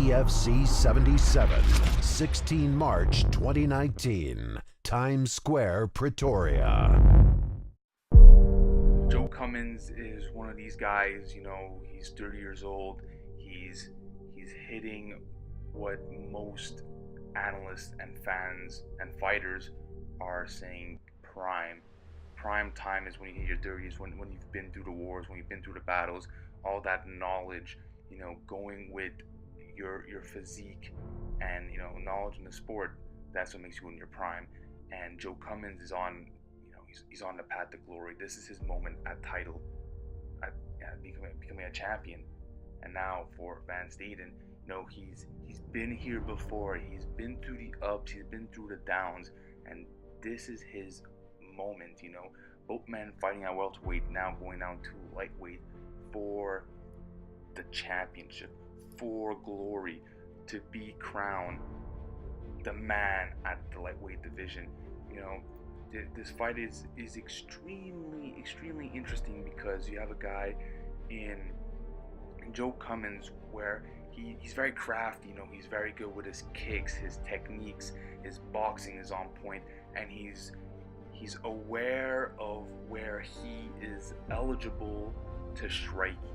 EFC 77, 16 March 2019, Times Square, Pretoria. Joe Cummins is one of these guys, he's 30 years old. He's hitting what most analysts and fans and fighters are saying prime. Prime time is when you hit your 30s, when you've been through the wars, when you've been through the battles, all that knowledge, going with your physique and knowledge in the sport. That's what makes you in your prime. And Joe Cummins is on, he's on the path to glory. This is his moment at title, at becoming a champion. And now for Van Staden, he's been here before. He's been through the ups, he's been through the downs, and this is his moment. Both men fighting at welterweight, now going down to lightweight for the championship, for glory, to be crowned the man at the lightweight division. This fight is extremely interesting because you have a guy in Joe Cummins where he's very crafty. He's very good with his kicks, his techniques, his boxing is on point, and he's aware of where he is eligible to strike you.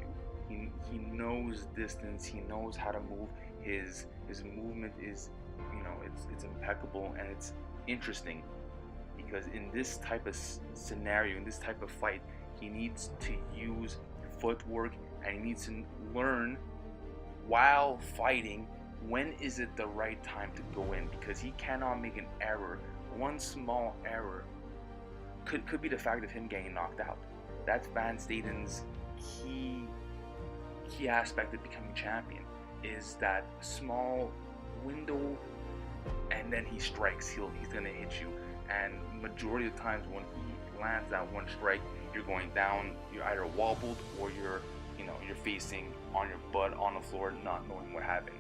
He knows distance, he knows how to move. His movement is it's impeccable, and it's interesting because in this type of scenario, in this type of fight, he needs to use footwork, and he needs to learn while fighting when is it the right time to go in, because he cannot make an error. One small error could be the fact of him getting knocked out. That's Van Staden's key aspect of becoming champion, is that small window, and then he strikes. He's gonna hit you, and majority of the times when he lands that one strike, you're going down. You're either wobbled or you're facing on your butt on the floor, not knowing what happened.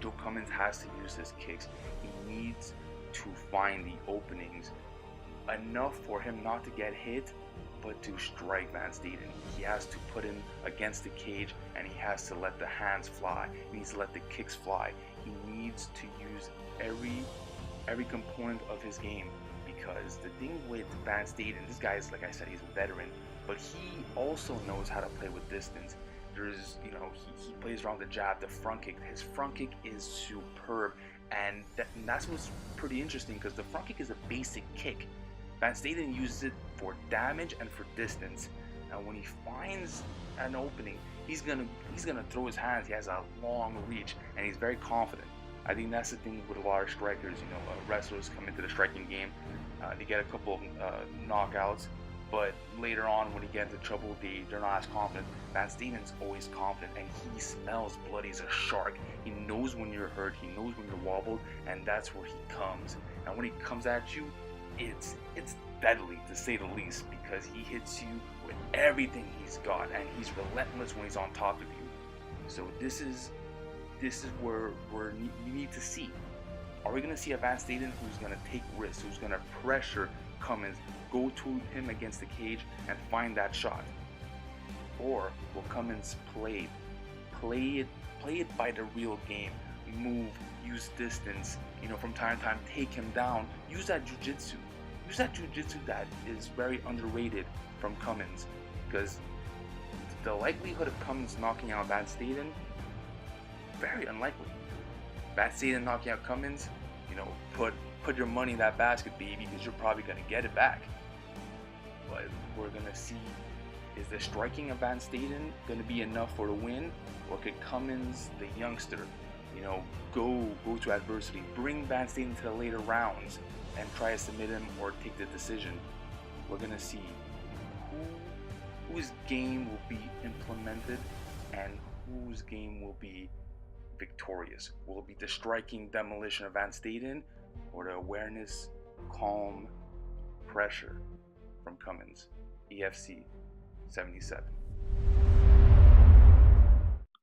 Joe Cummins has to use his kicks. He needs to find the openings enough for him not to get hit, but to strike Van Staden. He has to put him against the cage, and he has to let the hands fly. He needs to let the kicks fly. He needs to use every component of his game, because the thing with Van Staden, this guy is, like I said, he's a veteran, but he also knows how to play with distance. There's, he plays around the jab, the front kick. His front kick is superb, and that's what's pretty interesting, because the front kick is a basic kick. Van Staden uses it for damage and for distance. And when he finds an opening, he's gonna throw his hands. He has a long reach, and he's very confident. I think that's the thing with a lot of strikers. Wrestlers come into the striking game, they get a couple of knockouts, but later on when he gets into trouble, they're not as confident. Van Staden's always confident, and he smells blood. He's a shark. He knows when you're hurt, he knows when you're wobbled, and that's where he comes. And when he comes at you, it's deadly, to say the least, because he hits you with everything he's got, and he's relentless when he's on top of you. So this is where you need to see. Are we going to see a Van Staden who's going to take risks, who's going to pressure Cummins, go to him against the cage and find that shot? Or will Cummins play it by the real game, move, use distance, from time to time take him down, use that jiu-jitsu that is very underrated from Cummins, because the likelihood of Cummins knocking out Van Staden, very unlikely. Van Staden knocking out Cummins, put your money in that basket, baby, because you're probably going to get it back. But we're going to see, is the striking of Van Staden going to be enough for the win, or could Cummins, the youngster, go to adversity, bring Van Staden to the later rounds and try to submit him or take the decision? We're going to see whose game will be implemented and whose game will be victorious. Will it be the striking demolition of Van Staden, or the awareness, calm pressure from Cummins? EFC 77.